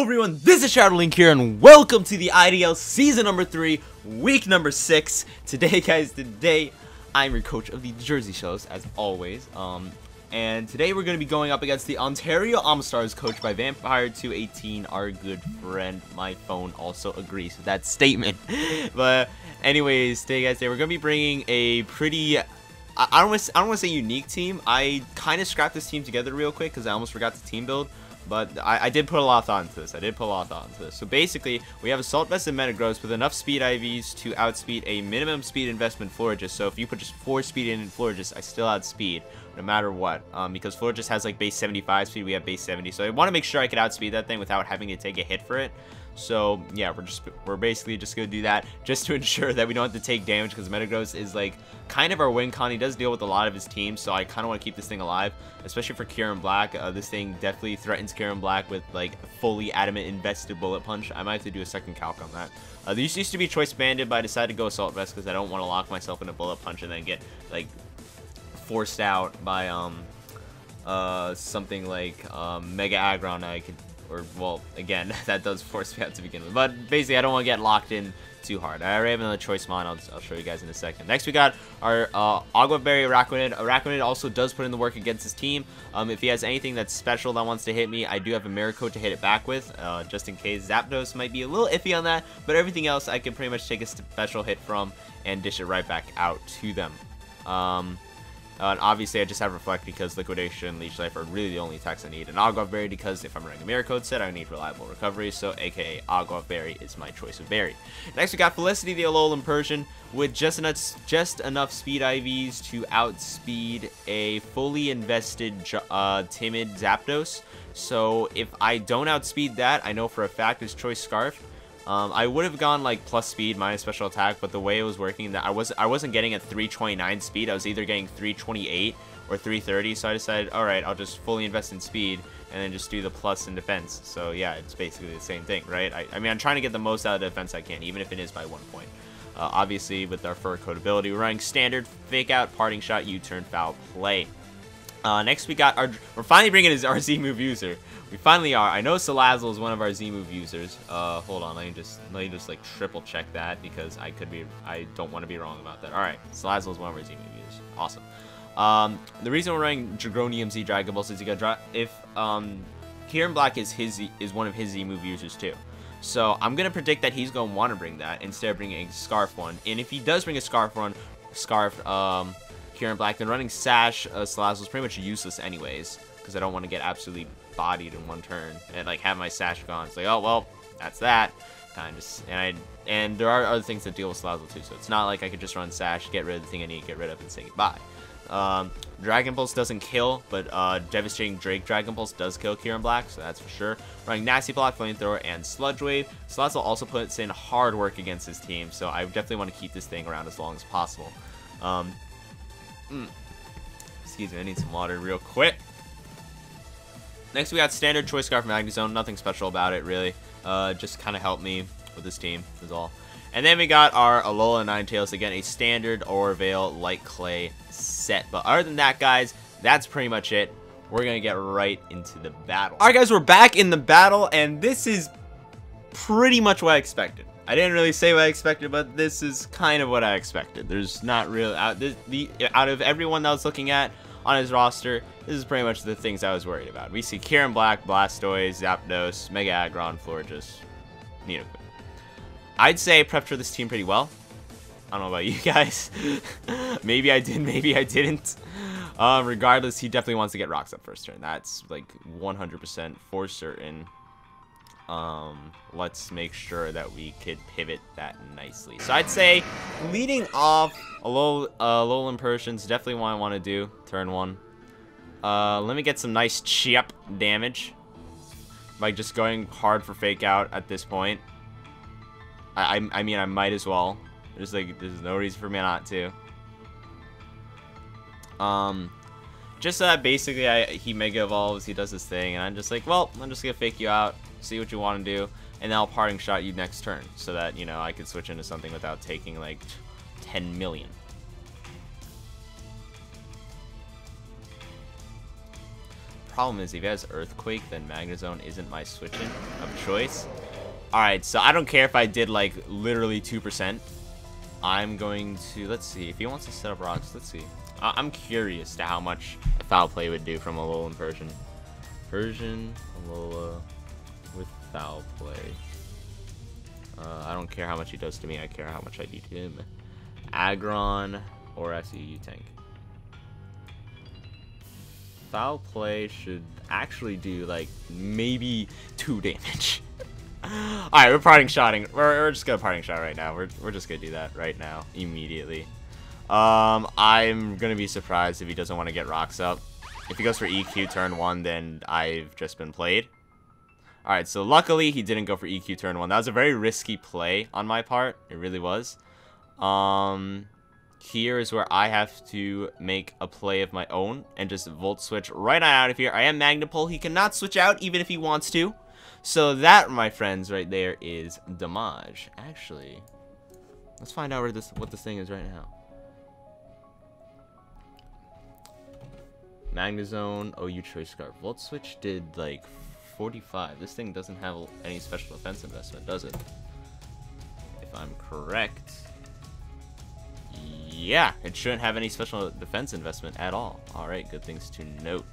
Hello everyone, this is Shadowlink here, and welcome to the IDL Season number 3, Week number 6. Today, guys, I'm your coach of the Jersey Shellos, as always. And today we're going to be going up against the Onatario Omastars, coached by Vampire218, our good friend. My phone also agrees with that statement. But anyways, today, guys, we're going to be bringing a pretty... I don't want to say unique team. I kind of scrapped this team together real quick because I almost forgot to team build. But I did put a lot of thought into this. So basically, we have Assault Vest and Metagross with enough speed IVs to outspeed a minimum speed investment Florigist. So if you put just 4 speed in Florigist, I still outspeed no matter what. Because Florigist has like base 75 speed, we have base 70. So I want to make sure I could outspeed that thing without having to take a hit for it. So yeah, we're basically just gonna do that just to ensure that we don't have to take damage, because Metagross is like kind of our win con. He does deal with a lot of his team, so I kind of want to keep this thing alive, especially for Kieran Black. This thing definitely threatens Kieran Black with like fully adamant invested bullet punch. I might have to do a second calc on that. These used to be choice banded, but I decided to go Assault Vest because I don't want to lock myself in a bullet punch and then get like forced out by something like Mega Aggron. I could. Or, well, again, that does force me out to begin with. But basically, I don't want to get locked in too hard. I already have another choice mon. I'll show you guys in a second. Next, we got our Agua Berry Araquanid. Araquanid also does put in the work against his team. If he has anything that's special that wants to hit me, I do have a Mirror Coat to hit it back with, just in case. Zapdos might be a little iffy on that, but everything else I can pretty much take a special hit from and dish it right back out to them. And obviously, I just have Reflect because Liquidation and Leech Life are really the only attacks I need. And Agua Berry because if I'm running a Mirror Code set, I need Reliable Recovery. So, aka Agua Berry is my choice of berry. Next, we got Felicity the Alolan Persian with just enough speed IVs to outspeed a fully invested timid Zapdos. So, if I don't outspeed that, I know for a fact his choice Scarf. I would have gone like plus speed minus special attack, but the way it was working, that I wasn't getting a 329 speed. I was either getting 328 or 330. So I decided, all right, I'll just fully invest in speed and then just do the plus in defense. So yeah, it's basically the same thing, right? I mean, I'm trying to get the most out of the defense I can, even if it is by 1 point. Obviously, with our Fur Coat ability, we're running standard, fake out, parting shot, U-turn, foul play. Next we got we're finally bringing our Z-move user. We finally are. I know Salazzle is one of our Z-move users. Hold on, let me just like triple check that because I don't want to be wrong about that. All right, Salazzle is one of our Z-move users. Awesome. The reason we're running Dragonium Z Dragon Balls is if Kieran Black is one of his Z-move users too. So I'm gonna predict that he's gonna want to bring that instead of bringing a Scarf one. And if he does bring a Scarf Kieran Black, then running Sash Salazzle is pretty much useless anyways, because I don't want to get absolutely bodied in one turn and like have my Sash gone. It's like, oh well, that's that. Kind of, and there are other things that deal with Salazzle too, so it's not like I could just run Sash, get rid of the thing I need to get rid of, and say goodbye. Dragon Pulse doesn't kill, but Devastating Drake Dragon Pulse does kill Kieran Black, so that's for sure. Running Nasty Block, Flamethrower, and Sludge Wave. Salazzle also puts in hard work against his team, so I definitely want to keep this thing around as long as possible. Excuse me, I need some water real quick. Next, we got Standard Choice Scarf Magnezone. Nothing special about it, really. Just kind of helped me with this team, is all. And then we got our Alola Ninetales. Again, a Standard Aura Veil Light Clay set. But other than that, guys, that's pretty much it. We're going to get right into the battle. Alright, guys, we're back in the battle, and this is pretty much what I expected. I didn't really say what I expected, but this is kind of what I expected. There's not really... out of everyone that I was looking at on his roster, this is pretty much the things I was worried about. We see Kieran Black, Blastoise, Zapdos, Mega Aggron, Florigist, Nidoqueen. I'd say I prepped for this team pretty well. I don't know about you guys. Maybe I did, maybe I didn't. Regardless, he definitely wants to get rocks up first turn. That's like 100% for certain. Let's make sure that we could pivot that nicely. So I'd say leading off Alolan Persian's definitely what I want to do turn 1. Let me get some nice chip damage by just going hard for fake out at this point. I mean, I might as well. There's no reason for me not to. Just so that basically he Mega Evolves, he does his thing, and I'm just like, well, I'm just gonna fake you out, see what you want to do, and then I'll parting shot you next turn, so that, you know, I can switch into something without taking like 10 million. problem is, if he has Earthquake, then Magnezone isn't my switch-in of choice. Alright, so I don't care if I did, like, literally 2%. I'm going to, let's see, if he wants to set up rocks, let's see. I'm curious to how much Foul Play would do from Alolan Persian. Persian, Alola, with Foul Play. I don't care how much he does to me, I care how much I do to him. Aggron, or actually U-Tank. Foul Play should actually do, like, maybe 2 damage. Alright, we're parting shotting. We're just gonna parting shot right now. We're just gonna do that right now, immediately. I'm gonna be surprised if he doesn't want to get rocks up. If he goes for EQ turn 1, then I've just been played. Alright, so luckily he didn't go for EQ turn 1. That was a very risky play on my part. It really was. Here is where I have to make a play of my own and just Volt Switch right on out of here. I am Magnapole. He cannot switch out even if he wants to. So that, my friends, right there is damage. Actually, let's find out what this thing is right now. Magnezone, OU Choice Scarf. Volt Switch did like 45. This thing doesn't have any special defense investment, does it? If I'm correct. Yeah, it shouldn't have any special defense investment at all. Alright, good things to note.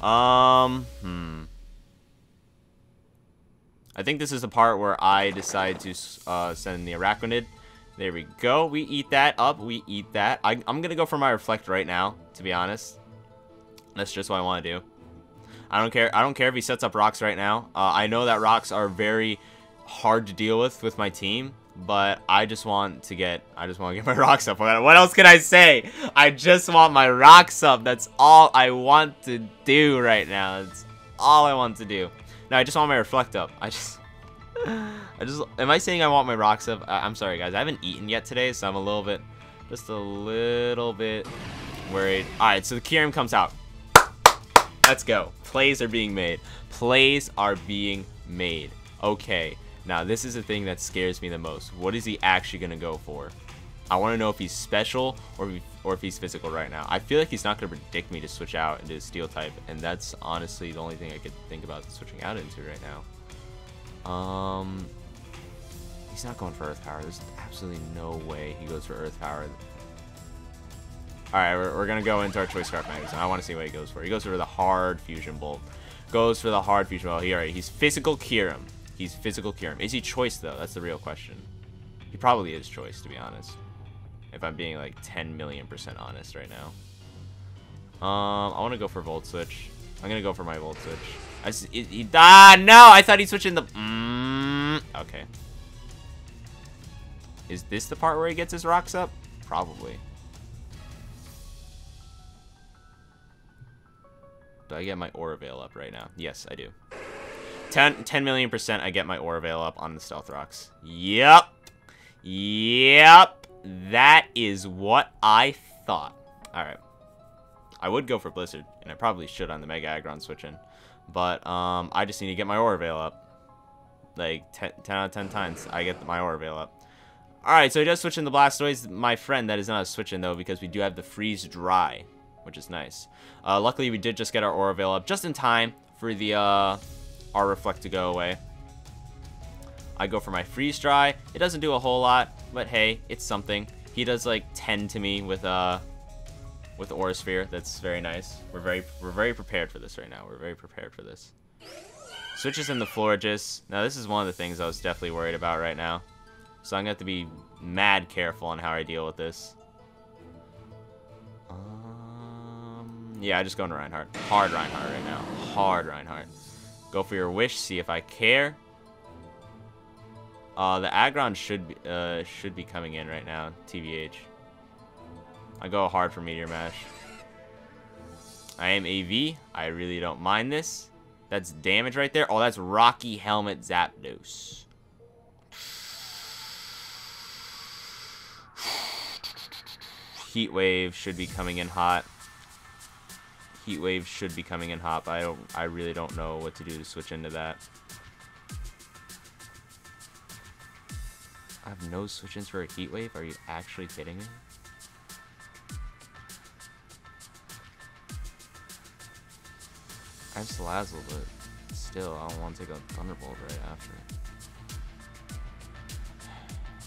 I think this is the part where I decide to send the Araquanid. There we go. We eat that up. We eat that. I'm going to go for my Reflect right now, to be honest. That's just what I want to do. I don't care. I don't care if he sets up rocks right now. I know that rocks are very hard to deal with my team, but I just want to get my rocks up. What else can I say? I just want my rocks up. That's all I want to do right now. That's all I want to do. No, I just want my Reflect up. Am I saying I want my rocks up? I'm sorry, guys. I haven't eaten yet today, so I'm just a little bit worried. All right, so the Kyurem comes out. Let's go. Plays are being made. Plays are being made. Okay. Now, this is the thing that scares me the most. What is he actually going to go for? I want to know if he's special or if he's physical right now. I feel like he's not going to predict me to switch out into a Steel type, and that's honestly the only thing I could think about switching out into right now. He's not going for Earth Power. There's absolutely no way he goes for Earth Power. Alright, we're going to go into our Choice Scarf Magnezone. I want to see what he goes for. He goes for the hard Fusion Bolt. Goes for the hard Fusion Bolt. Alright, he's Physical Kyurem. He's Physical Kyurem. Is he Choice, though? That's the real question. He probably is Choice, to be honest. If I'm being like 10 million% honest right now. I want to go for Volt Switch. I'm going to go for my Volt Switch. No! I thought he switched in the... Okay. Is this the part where he gets his rocks up? Probably. Do I get my Aura Veil up right now? Yes, I do. 10 million% I get my Aura Veil up on the Stealth Rocks. Yep. Yep. That is what I thought. Alright. I would go for Blizzard, and I probably should on the Mega Aggron switch-in. But, I just need to get my Aura Veil up. Like, 10 out of 10 times, I get my Aura Veil up. Alright, so he does switch in the Blastoise. My friend, that is not a switch-in, though, because we do have the Freeze Dry, which is nice. Luckily, we did just get our Aura Veil up just in time for the, our Reflect to go away. I go for my Freeze Dry. It doesn't do a whole lot, but hey, it's something. He does like 10 to me with Aura Sphere. That's very nice. We're very prepared for this right now. We're very prepared for this. Switches in the Florges. Now this is one of the things I was definitely worried about right now. So I'm gonna have to be mad careful on how I deal with this. Yeah, I just go into Reinhardt. Hard Reinhardt right now. Hard Reinhardt. Go for your Wish. See if I care. The Aggron should be coming in right now, TVH. I go hard for Meteor Mash. I am AV. I really don't mind this. That's damage right there. Oh, that's Rocky Helmet Zapdos. Heat Wave should be coming in hot. Heat Wave should be coming in hot, but I really don't know what to do to switch into that. I have no switch-ins for a Heat Wave? Are you actually kidding me? I have Salazzle, but still, I don't want to take a Thunderbolt right after.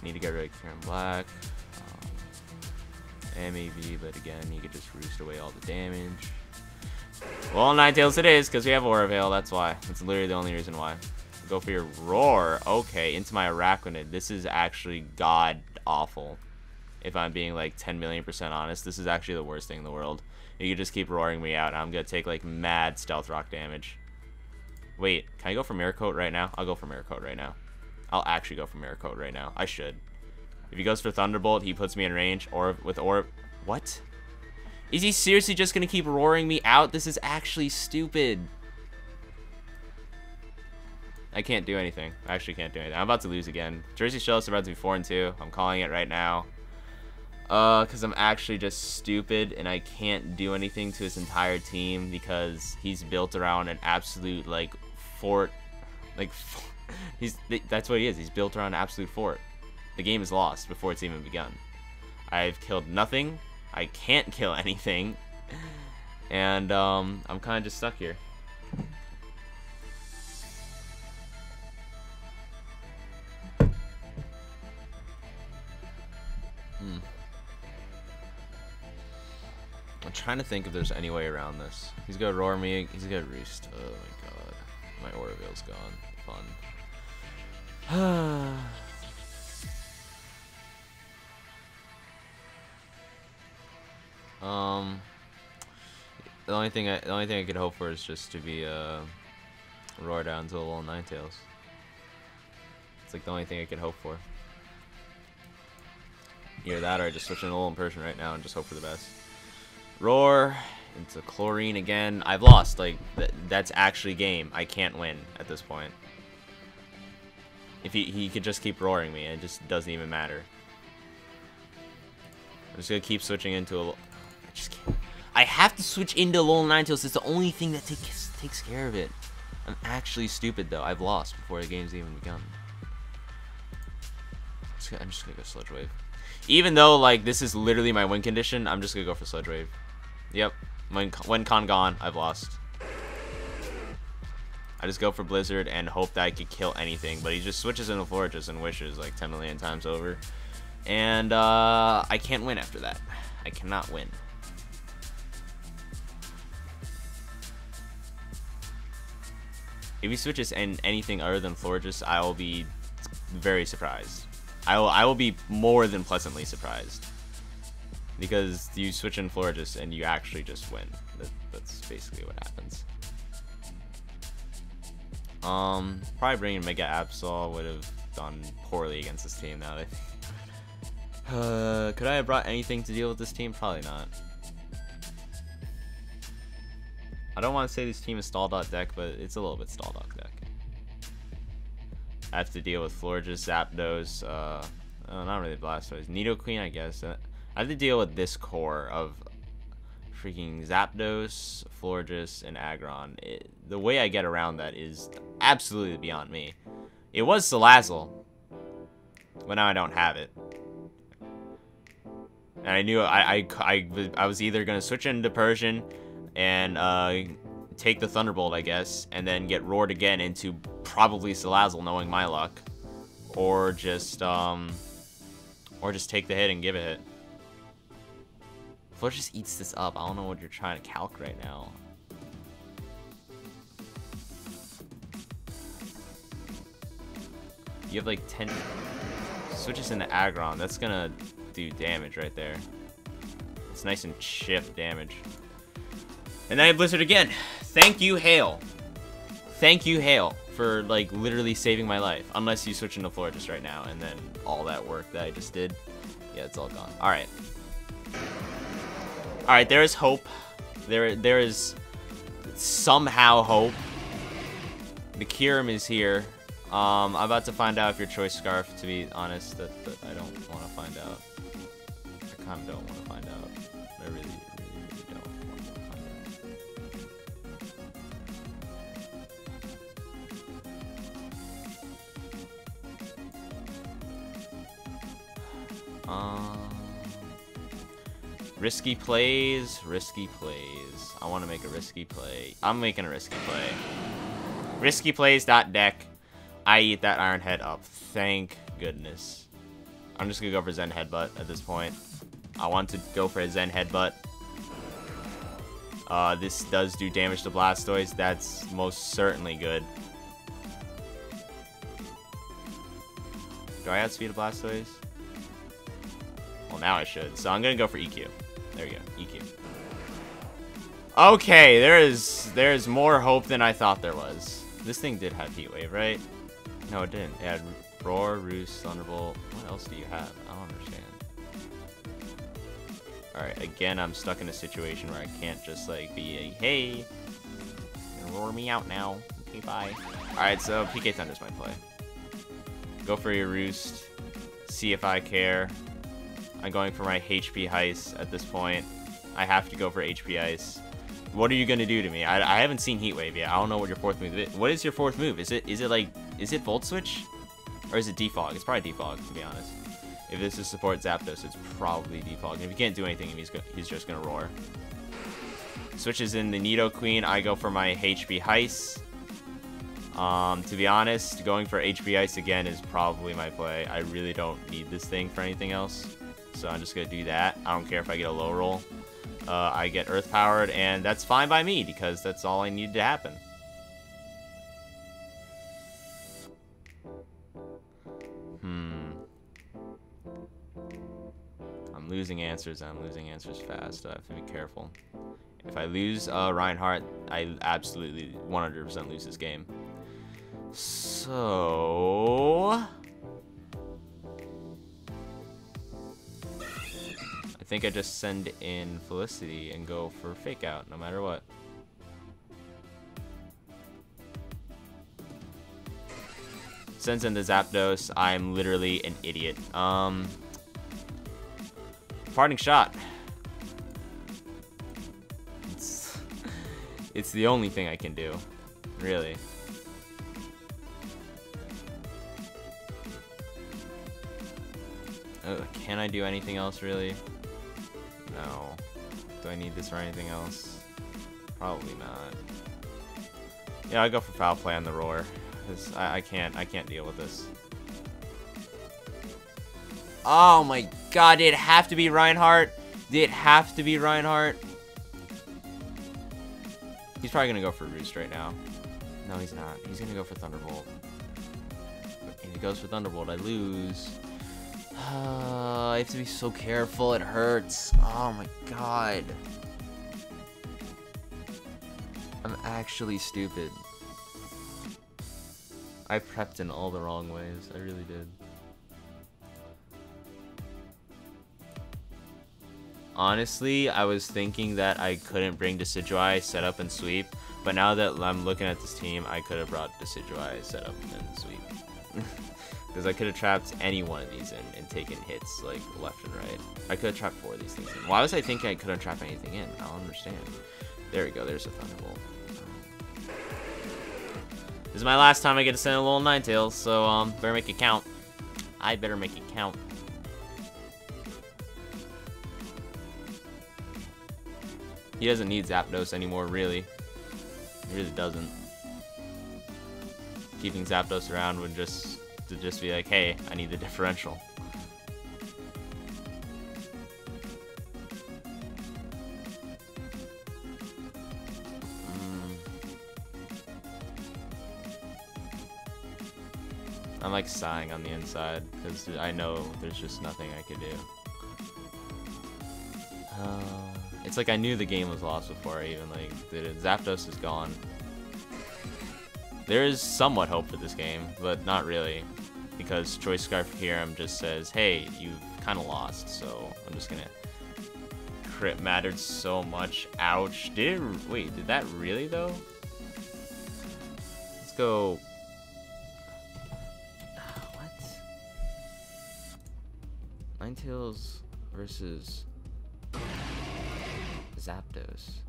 Need to get rid of Kieran Black. MAV, but again, you could just roost away all the damage. Well, Ninetales it is, because we have Aura Veil, that's why. That's literally the only reason why. Go for your Roar. Okay, into my Araquanid. This is actually god-awful. If I'm being like 10 million% honest, this is actually the worst thing in the world. You could just keep roaring me out, and I'm going to take like mad Stealth Rock damage. Wait, can I go for Mirror Coat right now? I'll go for Mirror Coat right now. I'll actually go for Mirror Coat right now. I should. If he goes for Thunderbolt, he puts me in range. Or with Orb. What? Is he seriously just going to keep roaring me out? This is actually stupid. I can't do anything. I actually can't do anything. I'm about to lose again. Jersey Shellos are about to be 4-2. I'm calling it right now. Because I'm actually just stupid and I can't do anything to his entire team because he's built around an absolute, like, fort. Like, that's what he is. He's built around an absolute fort. The game is lost before it's even begun. I've killed nothing. I can't kill anything. And, I'm kind of just stuck here. I'm trying to think if there's any way around this. He's gonna roar me. He's gonna roost. Oh my god. My Aura Veil's gone. Fun. The only thing I could hope for is just to be roar down to a little Ninetales. It's like the only thing I could hope for. Either that or I just switch into a little Impersion right now and just hope for the best. Roar into Chlorine again. I've lost. Like that's actually game. I can't win at this point. If he could just keep roaring me, it just doesn't even matter. I'm just gonna keep switching into a. I just can't. I have to switch into Alolan Ninetales. It's the only thing that takes care of it. I'm actually stupid though. I've lost before the game's even begun. I'm just gonna go Sludge Wave. Even though like this is literally my win condition, I'm just gonna go for Sludge Wave. Yep. When Con gone, I've lost. I just go for Blizzard and hope that I could kill anything, but he just switches into Florges and wishes like 10 million times over. And I can't win after that. I cannot win. If he switches in anything other than Florges, I will be very surprised. I will be more than pleasantly surprised. Because you switch in Florges and you actually just win. That's basically what happens. Probably bringing Mega Absol would have done poorly against this team now. Could I have brought anything to deal with this team? Probably not. I don't want to say this team is Stall.Dot deck, but it's a little bit Stall.Dot deck. I have to deal with Florges, Zapdos, not really Blastoise, Nidoqueen, I guess. I have to deal with this core of freaking Zapdos, Florges, and Aggron. The way I get around that is absolutely beyond me. It was Salazzle, but now I don't have it. And I knew I was either gonna switch into Persian and take the Thunderbolt, I guess, and then get roared again into probably Salazzle, knowing my luck, or just take the hit and give a hit. Florges just eats this up. I don't know what you're trying to calc right now. You have like 10 switches into Aggron. That's gonna do damage right there. It's nice and shift damage. And then I Blizzard again. Thank you, Hail. Thank you, Hail, for like literally saving my life. Unless you switch into Florges right now, and then all that work that I just did, yeah, it's all gone. All right. All right, there is hope. There is somehow hope. The Kyurem is here. I'm about to find out if your choice Scarf, to be honest, that I don't want to find out. I kind of don't want to find out. I really don't want to find out. Risky plays, risky plays. I want to make a risky play. I'm making a risky play. Risky plays dot deck. I eat that Iron Head up. Thank goodness. I'm just gonna go for Zen Headbutt at this point. I want to go for a Zen Headbutt. This does do damage to Blastoise. That's most certainly good. Do I outspeed a Blastoise? Well, now I should. So I'm gonna go for EQ. There we go, EQ. Okay, there's more hope than I thought there was. This thing did have Heat Wave, right? No, it didn't. It had Roar, Roost, Thunderbolt. What else do you have? I don't understand. Alright, again, I'm stuck in a situation where I can't just, like, be a, hey, roar me out now. Okay, bye. Alright, so PK Thunder's my play. Go for your Roost. See if I care. I'm going for my HP Heist at this point. I have to go for HP Ice. What are you gonna do to me? I haven't seen Heat Wave yet. I don't know what your fourth move is. What is your fourth move? Is it Volt Switch? Or is it Defog? It's probably Defog, to be honest. If this is support Zapdos, it's probably Defog. If you can't do anything, he's just gonna roar. Switches in the Nidoqueen. I go for my HP Heist. To be honest, going for HP Ice again is probably my play. I really don't need this thing for anything else. So I'm just gonna do that. I don't care if I get a low roll. I get Earth Powered, and that's fine by me because that's all I need to happen. I'm losing answers, and I'm losing answers fast. So I have to be careful. If I lose Reinhardt, I absolutely 100% lose this game. So I think I just send in Felicity and go for Fake Out no matter what. Sends in the Zapdos. I'm literally an idiot. Parting Shot. It's the only thing I can do, really. Can I do anything else, really? No. Do I need this for anything else? Probably not. Yeah, I'll go for Foul Play on the Roar. Cause I can't deal with this. Oh my god, did it have to be Reinhardt? Did it have to be Reinhardt? He's probably gonna go for Roost right now. No, he's not. He's gonna go for Thunderbolt. If he goes for Thunderbolt, I lose. I have to be so careful. It hurts. Oh my god. I'm actually stupid. I prepped in all the wrong ways. I really did. Honestly, I was thinking that I couldn't bring Decidueye, set up, and sweep. But now that I'm looking at this team, I could have brought Decidueye, set up, and sweep. Because I could have trapped any one of these in and taken hits, like, left and right. I could have trapped 4 of these things in. Why was I thinking I couldn't trap anything in? I don't understand. There we go. There's a Thunderbolt. This is my last time I get to send a little Ninetales, so, better make it count. I better make it count. He doesn't need Zapdos anymore, really. He really doesn't. Keeping Zapdos around would just be like, hey, I need the differential. I'm like sighing on the inside because I know there's just nothing I could do. It's like I knew the game was lost before I even like did it. Zapdos is gone. There is somewhat hope for this game, but not really, because Choice Scarf Hiram just says, hey, you've kind of lost, so I'm just gonna... Crit mattered so much. Ouch. Wait, did that really, though? Let's go... What? Ninetales versus Zapdos.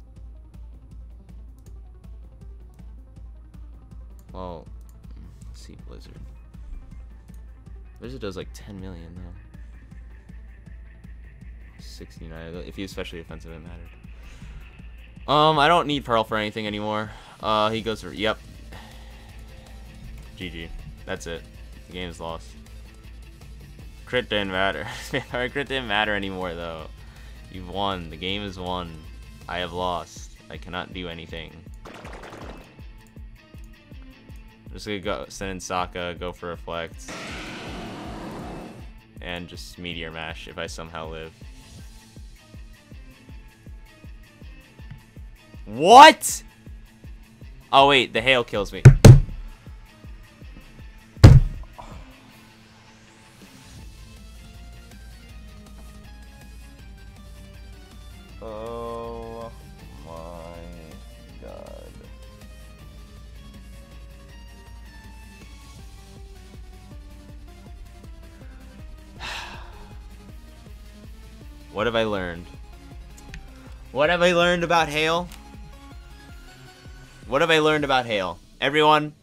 Well, let's see, Blizzard. Blizzard does like 10 million though. 69. If he was especially offensive, it mattered. I don't need Pearl for anything anymore. He goes for, yep. GG. That's it. The game's lost. Crit didn't matter. Crit didn't matter anymore, though. You've won. The game is won. I have lost. I cannot do anything. I'm just gonna go send in Sokka, go for Reflect, and just Meteor Mash if I somehow live. What? Oh wait, the hail kills me. Oh my god. What have I learned? What have I learned about hail? What have I learned about hail? Everyone,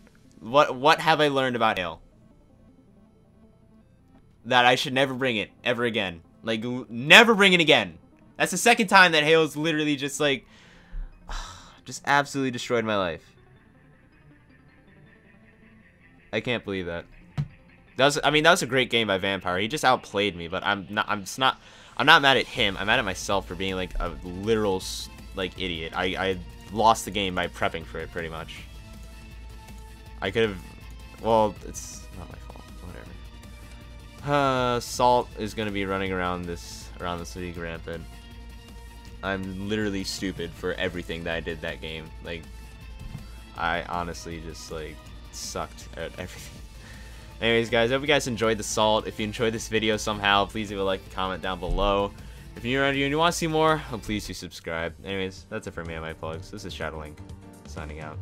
what have I learned about hail? That I should never bring it ever again. Like, never bring it again. That's the second time that hail's literally just like, just absolutely destroyed my life. I can't believe that. I mean, that was a great game by Vampire. He just outplayed me, but I'm not mad at him. I'm mad at myself for being like a literal like idiot. I lost the game by prepping for it pretty much. I could have, well, it's not my fault. Whatever. Salt is gonna be running around this league rampant. I'm literally stupid for everything that I did that game. Like, I honestly just like sucked at everything. Anyways, guys, I hope you guys enjoyed the Salt. If you enjoyed this video somehow, please leave a like and comment down below. If you're around here and you want to see more, please do subscribe. Anyways, that's it for me on my plugs. This is Shadowlink, signing out.